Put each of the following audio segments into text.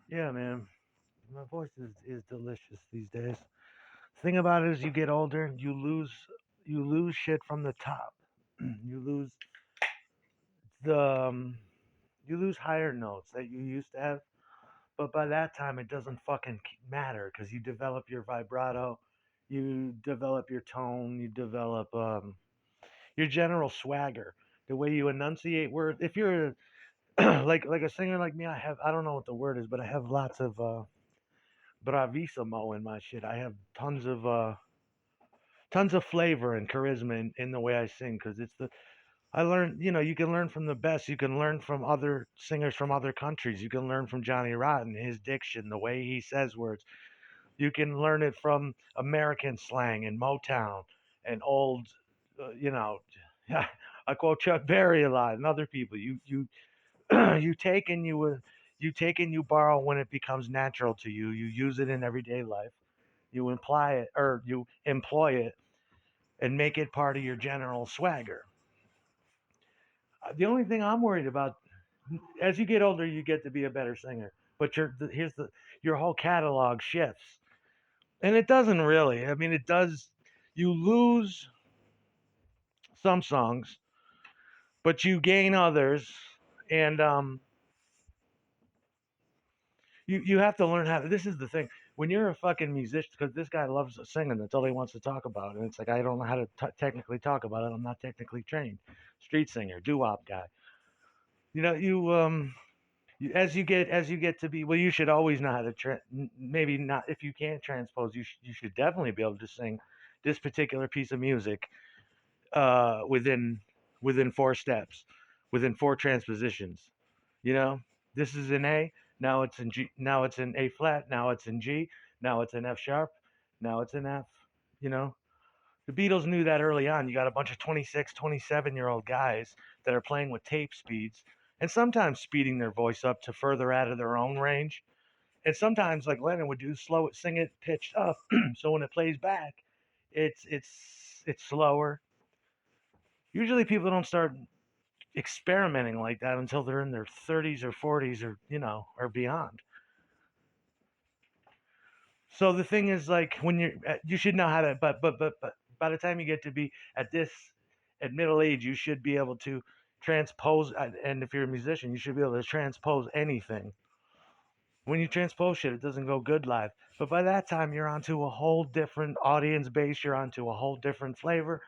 Yeah, man. My voice is delicious these days. Thing about it is, you get older, you lose shit from the top. you lose the you lose higher notes that you used to have. But by that time, it doesn't fucking matter because you develop your vibrato, you develop your tone, you develop your general swagger, the way you enunciate words. If you're like a singer like me, I don't know what the word is, but I have lots of bravissimo in my shit. I have tons of flavor and charisma in the way I sing because it's the I learned, you can learn from the best. You can learn from other singers from other countries. You can learn from Johnny Rotten, his diction, the way he says words. You can learn it from American slang and Motown and old, you know, I quote Chuck Berry a lot and other people. You you take and you take and you borrow when it becomes natural to you. You use it in everyday life. You imply it or you employ it and make it part of your general swagger. The only thing I'm worried about, as you get older, you get to be a better singer. But your whole catalog shifts, and it doesn't really. I mean, it does. You lose some songs, but you gain others, and you have to learn how to. This is the thing. When you're a fucking musician, because this guy loves singing, that's all he wants to talk about, and it's like I don't know how to technically talk about it. I'm not technically trained. Street singer, doo wop guy. You know, as you get to be, well, you should always know how to maybe not, if you can't transpose, you should definitely be able to sing this particular piece of music within four steps, within four transpositions. You know, this is in A, now it's in G, now it's in A flat, now it's in G, now it's in F sharp, now it's in F. You know, the Beatles knew that early on. You got a bunch of 26, 27-year-old guys that are playing with tape speeds and sometimes speeding their voice up to further out of their own range. And sometimes, like Lennon would do, slow it, sing it pitched up, so when it plays back, it's slower. Usually, people don't start experimenting like that until they're in their 30s or 40s or or beyond. So the thing is, like, when you should know how to, but by the time you get to be at middle age, you should be able to transpose. And if you're a musician, you should be able to transpose anything. When you transpose shit, it doesn't go good live. But by that time, you're onto a whole different audience base. You're onto a whole different flavor.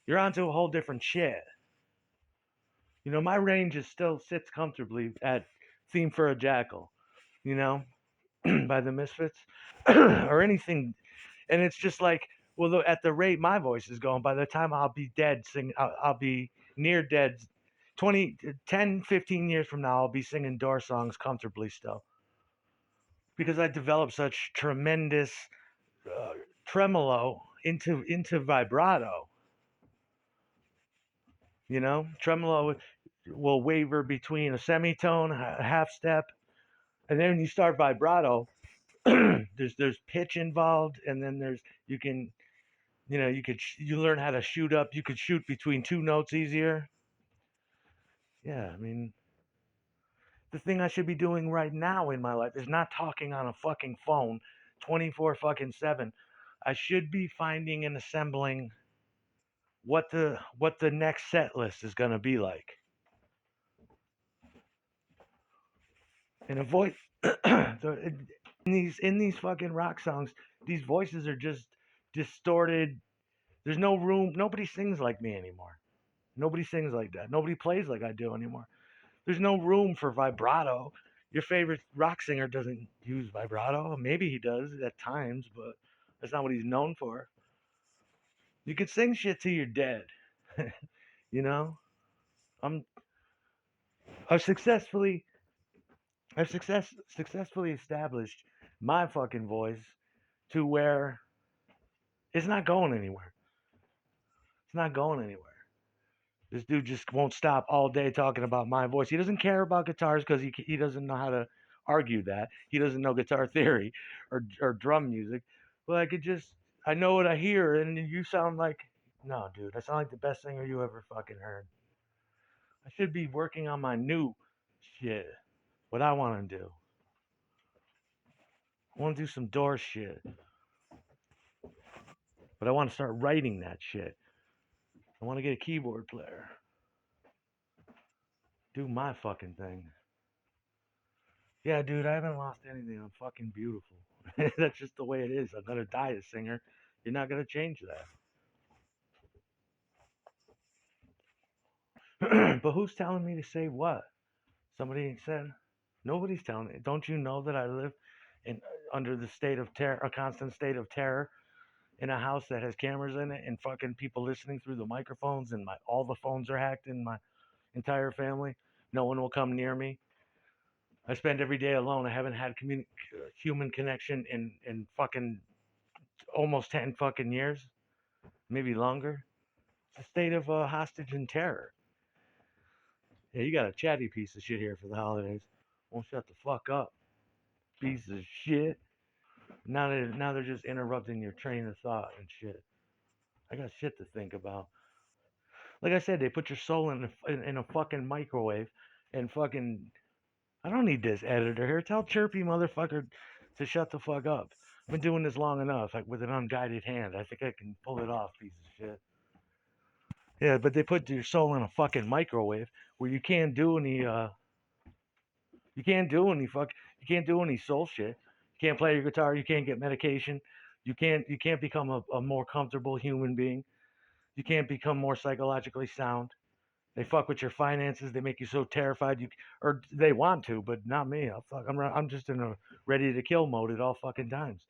You're onto a whole different shit. My range is still sits comfortably at "Theme for a Jackal," you know, by the Misfits, or anything. And it's just like, well, at the rate my voice is going, by the time I'll be dead, I'll be near dead. 20, 10, 15 years from now, I'll be singing Door songs comfortably still because I developed such tremendous uh, tremolo into vibrato. Tremolo will waver between a semitone, a half step, and then when you start vibrato, there's pitch involved, and then you can you learn how to shoot up. You could shoot between two notes easier. Yeah, I mean, the thing I should be doing right now in my life is not talking on a fucking phone 24 fucking 7. I should be finding and assembling what the next set list is going to be like. And avoid so in these fucking rock songs, these voices are just distorted. There's no room. Nobody sings like me anymore. Nobody sings like that. Nobody plays like I do anymore. There's no room for vibrato. Your favorite rock singer doesn't use vibrato. Maybe he does at times, but that's not what he's known for. You could sing shit till you're dead. you know, I'm I've successfully successfully established my fucking voice to where it's not going anywhere. It's not going anywhere. This dude just won't stop all day talking about my voice. He doesn't care about guitars because he doesn't know how to argue that. He doesn't know guitar theory or drum music. But I know what I hear, and you sound like, no, dude, I sound like the best singer you ever fucking heard. I should be working on my new shit, what I want to do. I want to do some Doors shit, but I want to start writing that shit. I want to get a keyboard player. Do my fucking thing. Yeah, dude, I haven't lost anything. I'm fucking beautiful. That's just the way it is. I'm gonna die a singer. You're not gonna change that. But who's telling me to say what? Somebody said. Nobody's telling me. Don't you know that I live in under the state of terror, a constant state of terror, in a house that has cameras in it and fucking people listening through the microphones, and my all the phones are hacked in my entire family. No one will come near me. I spend every day alone. I haven't had human connection in fucking almost 10 fucking years, maybe longer. It's a state of hostage and terror. Yeah, you got a chatty piece of shit here for the holidays. Won't shut the fuck up, piece of shit. Now they're just interrupting your train of thought and shit. I got shit to think about. Like I said, they put your soul in a fucking microwave, and fucking. I don't need this editor here. Tell chirpy motherfucker to shut the fuck up. I've been doing this long enough, like with an unguided hand. I think I can pull it off, piece of shit. Yeah, but they put your soul in a fucking microwave where you can't do any fuck you can't do any soul shit. You can't play your guitar, you can't get medication, you can't become a more comfortable human being. You can't become more psychologically sound. They fuck with your finances, they make you so terrified you or they want to, but not me. I'm just in a ready to kill mode at all fucking times.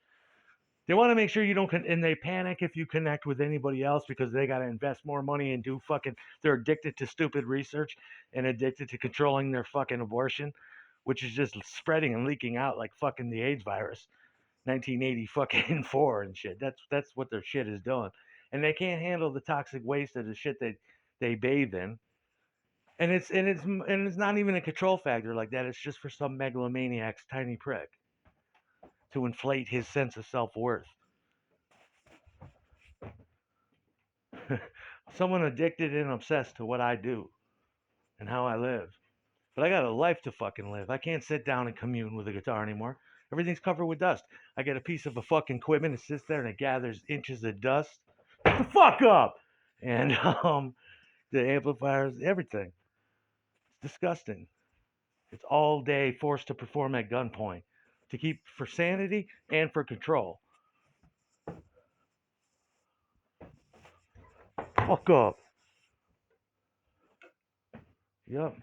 They want to make sure you don't and they panic if you connect with anybody else because they got to invest more money and do fucking they're addicted to stupid research and addicted to controlling their fucking abortion, which is just spreading and leaking out like fucking the AIDS virus 1980 fucking 4 and shit. That's what their shit is doing. And they can't handle the toxic waste of the shit that they bathe in. And it's not even a control factor like that. It's just for some megalomaniac's tiny prick to inflate his sense of self-worth. Someone addicted and obsessed to what I do and how I live. But I got a life to fucking live. I can't sit down and commune with a guitar anymore. Everything's covered with dust. I get a piece of a fucking equipment, it sits there and it gathers inches of dust. Shut the fuck up! And the amplifiers, everything. It's disgusting. It's all day forced to perform at gunpoint to keep for sanity and for control. Fuck up. Yep.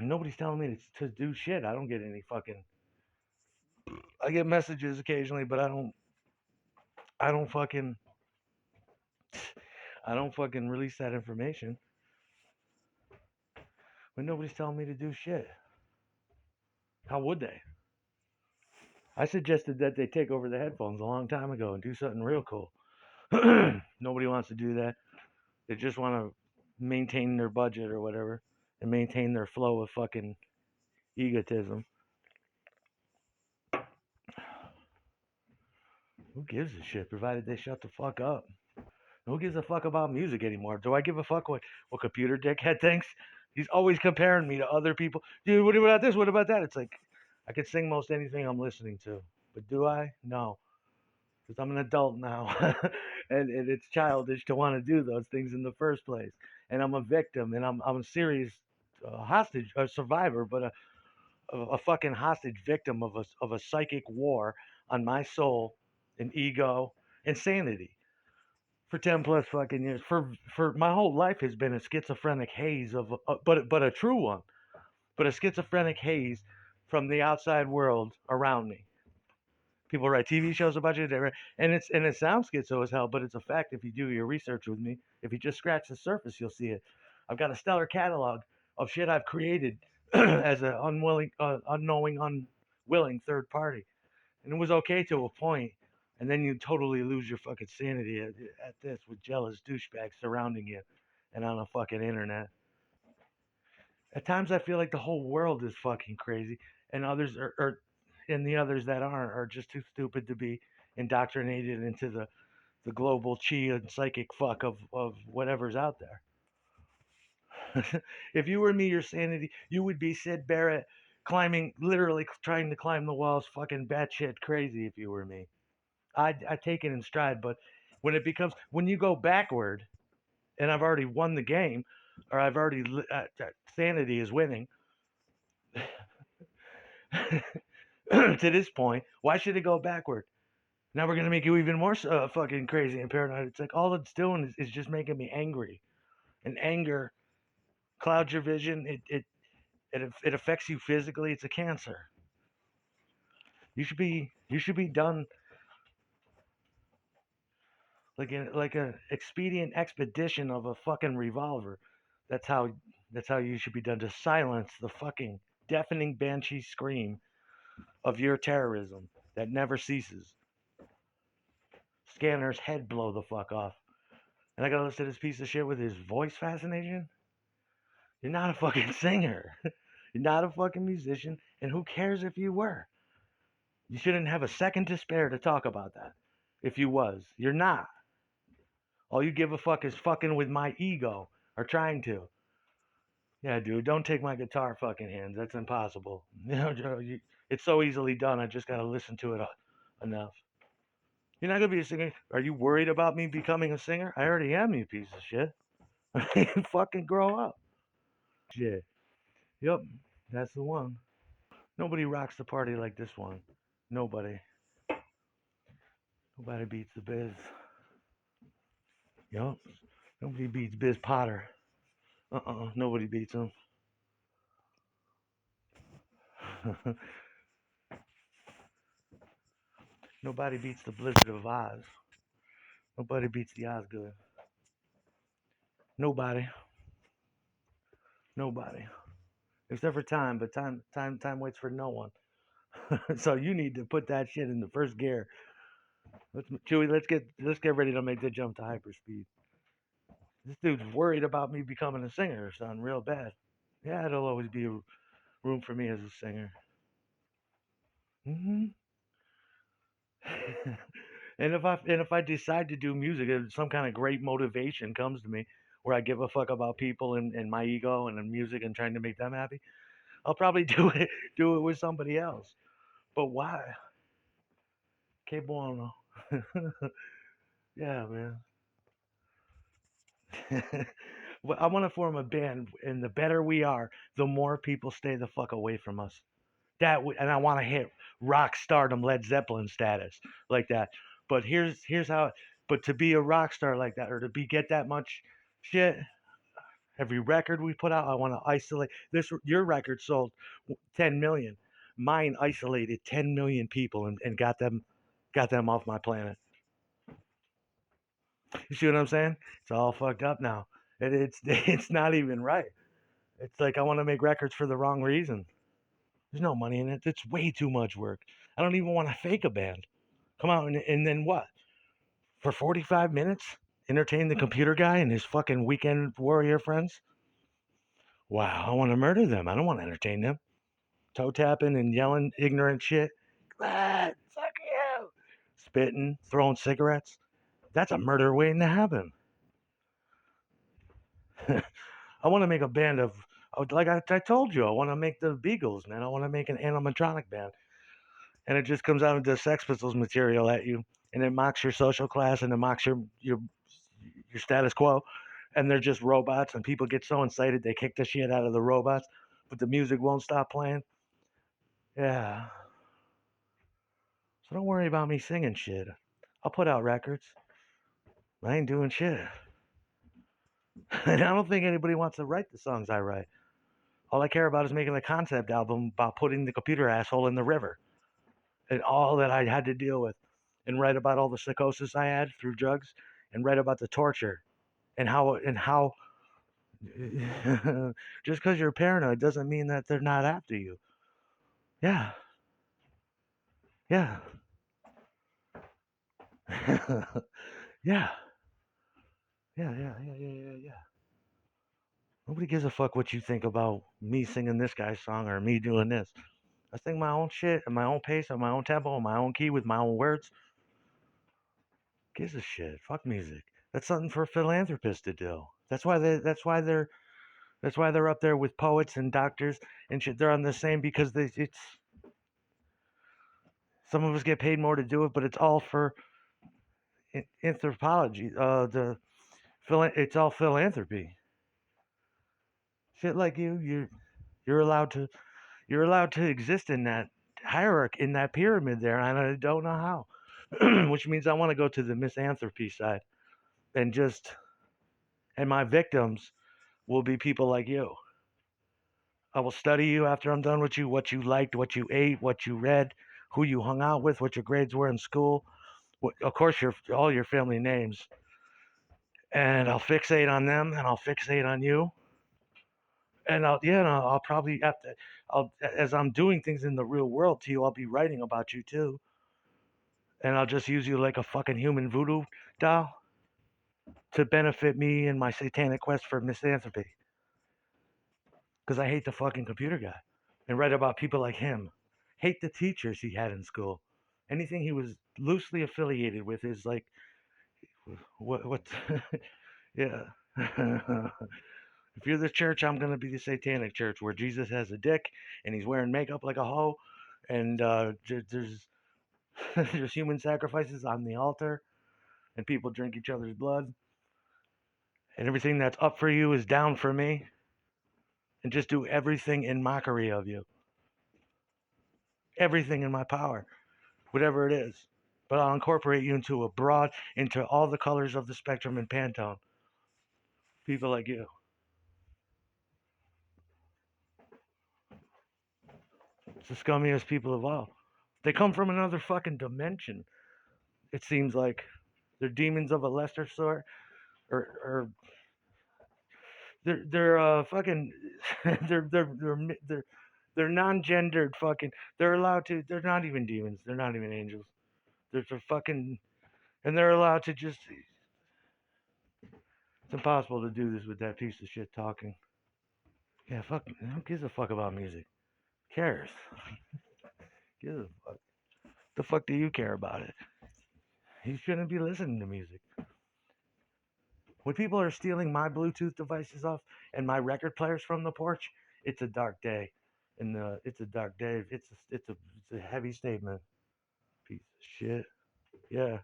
Nobody's telling me to do shit. I don't get any fucking. I get messages occasionally, but I don't fucking. I don't fucking release that information. But nobody's telling me to do shit. How would they? I suggested that they take over the headphones a long time ago and do something real cool. Nobody wants to do that. They just want to maintain their budget or whatever and maintain their flow of fucking egotism. Who gives a shit provided they shut the fuck up? Who gives a fuck about music anymore? Do I give a fuck what computer dickhead thinks? He's always comparing me to other people. Dude, what about this? What about that? It's like I could sing most anything I'm listening to. But do I? No. Because I'm an adult now. and it's childish to want to do those things in the first place. And I'm a victim and I'm a serious hostage, a survivor, but a fucking hostage victim of a psychic war on my soul and ego and sanity for 10 plus fucking years. For my whole life has been a schizophrenic haze of but a true one, but a schizophrenic haze from the outside world around me. People write TV shows about you, and it sounds schizo as hell, but it's a fact. If you do your research with me, if you just scratch the surface, you'll see it. I've got a stellar catalog of shit I've created as an unknowing, unwilling third party, and it was okay to a point, and then you totally lose your fucking sanity at this with jealous douchebags surrounding you, and on the fucking internet. At times, I feel like the whole world is fucking crazy, and and the others that aren't are just too stupid to be indoctrinated into the global chi and psychic fuck of whatever's out there. If you were me, your sanity, you would be Sid Barrett literally trying to climb the walls, fucking batshit crazy if you were me. I take it in stride, but when you go backward, and I've already won the game, or I've already sanity is winning to this point. Why should it go backward? Now we're gonna make you even more fucking crazy and paranoid. It's like all it's doing is just making me angry, and anger clouds your vision. It affects you physically. It's a cancer. You should be done like a expedient expedition of a fucking revolver. That's how that's how you should be done to silence the fucking deafening banshee scream of your terrorism that never ceases. Scanner's head blow the fuck off. And I gotta listen to this piece of shit with his voice fascination. You're not a fucking singer. You're not a fucking musician, and who cares if you were? You shouldn't have a second to spare to talk about that. If you was, you're not. All you give a fuck is fucking with my ego, or trying to. Yeah, dude, don't take my guitar fucking hands. That's impossible. It's so easily done. I just gotta listen to it enough. You're not gonna be a singer. Are you worried about me becoming a singer? I already am, you piece of shit. Fucking grow up. Shit. Yep, that's the one. Nobody rocks the party like this one. Nobody. Nobody beats the Biz. Yup. Nobody beats Biz Potter. Nobody beats him. Nobody beats the Blizzard of Oz. Nobody beats the Osgood. Nobody. Nobody. Except for time, but time waits for no one. So you need to put that shit in the first gear. Chewy, let's get ready to make the jump to hyperspeed. This dude's worried about me becoming a singer, son, real bad. Yeah, there'll always be room for me as a singer. Hmm. And if I decide to do music, if some kind of great motivation comes to me, where I give a fuck about people and my ego and the music and trying to make them happy, I'll probably do it with somebody else. But why? Que bueno. Yeah, man. Well, I want to form a band, and the better we are, the more people stay the fuck away from us. And I want to hit rock stardom, Led Zeppelin status like that. But here's how. But to be a rock star like that, or to be get that much shit, every record we put out, I want to isolate this. Your record sold 10 million. Mine isolated 10 million people and got them off my planet. You see what I'm saying? It's all fucked up now. It's it's not even right. It's like I want to make records for the wrong reason. There's no money in it. It's way too much work. I don't even want to fake a band. Come out and then what? For 45 minutes? Entertain the computer guy and his fucking weekend warrior friends? Wow, I want to murder them. I don't want to entertain them. Toe tapping and yelling ignorant shit. Ah, fuck you. Spitting, throwing cigarettes. That's a murder waiting to happen. I want to make a band of, like I told you, I want to make the Beagles, man. I want to make an animatronic band. And it just comes out into Sex Pistols material at you, and it mocks your social class and it mocks your status quo. And they're just robots, and people get so excited they kick the shit out of the robots, but the music won't stop playing. Yeah. So don't worry about me singing shit. I'll put out records. I ain't doing shit. And I don't think anybody wants to write the songs I write. All I care about is making a concept album about putting the computer asshole in the river and all that I had to deal with, and write about all the psychosis I had through drugs, and write about the torture and how just because you're paranoid doesn't mean that they're not after you. Yeah, yeah, yeah, yeah. Nobody gives a fuck what you think about me singing this guy's song or me doing this. I sing my own shit at my own pace, at my own tempo, at my own key, with my own words. Gives a shit. Fuck music. That's something for philanthropists to do. That's why they're That's why they're up there with poets and doctors and shit. They're on the same because it's some of us get paid more to do it, but it's all for anthropology. It's all philanthropy. Shit like you're allowed to exist in that hierarchy, in that pyramid there, and I don't know how. Which means I want to go to the misanthropy side and just and my victims will be people like you. I will study you after I'm done with you, what you liked, what you ate, what you read, who you hung out with, what your grades were in school, of course your all your family names, and I'll fixate on them, and I'll fixate on you, and I'll probably have to, I'll as I'm doing things in the real world to you, I'll be writing about you too, and I'll just use you like a fucking human voodoo doll to benefit me in my satanic quest for misanthropy, because I hate the fucking computer guy, and write about people like him. Hate the teachers he had in school. Anything he was loosely affiliated with is like what yeah. If you're the church, I'm gonna be the satanic church where Jesus has a dick and he's wearing makeup like a hoe, and there's there's human sacrifices on the altar, and people drink each other's blood, and everything that's up for you is down for me, and just do everything in mockery of you, everything in my power, whatever it is. But I'll incorporate you into all the colors of the spectrum in Pantone. People like you. It's the scummiest people of all. They come from another fucking dimension. It seems like they're demons of a lesser sort, or they're fucking they're non-gendered fucking. They're allowed to. They're not even demons. They're not even angels. They're fucking, and they're allowed to just. It's impossible to do this with that piece of shit talking. Yeah, fuck. Who gives a fuck about music? Cares? Gives a fuck. The fuck do you care about it? You shouldn't be listening to music. When people are stealing my Bluetooth devices off and my record players from the porch, it's a dark day. And it's a dark day. It's a heavy statement. Piece of shit. Yeah.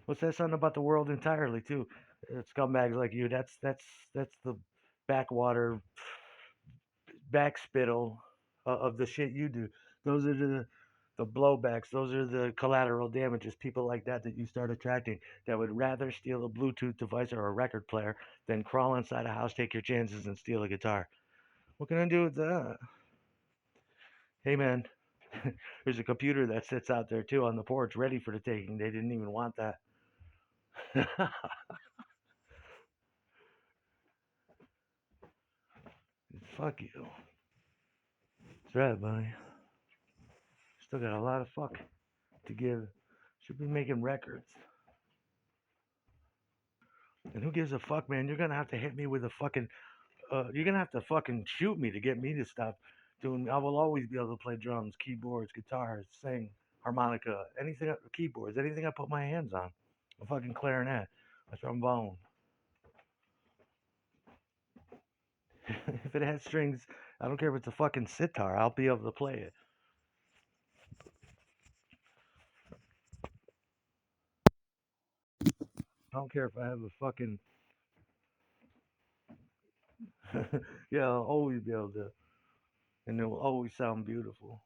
What's that something about the world entirely too? Scumbags like you. That's the backwater backspittle of the shit you do. Those are the blowbacks. Those are the collateral damages. People like that you start attracting that would rather steal a Bluetooth device or a record player than crawl inside a house, take your chances, and steal a guitar. What can I do with that? Hey man, there's a computer that sits out there too on the porch, ready for the taking. They didn't even want that. Fuck you. That's right, buddy. Still got a lot of fuck to give. Should be making records. And who gives a fuck, man? You're gonna have to hit me with a fucking. You're gonna have to fucking shoot me to get me to stop doing. I will always be able to play drums, keyboards, guitars, sing, harmonica, anything, keyboards, anything I put my hands on. A fucking clarinet, a trombone. If it has strings, I don't care if it's a fucking sitar. I'll be able to play it. I don't care if I have a fucking. Yeah, I'll always be able to, and it will always sound beautiful.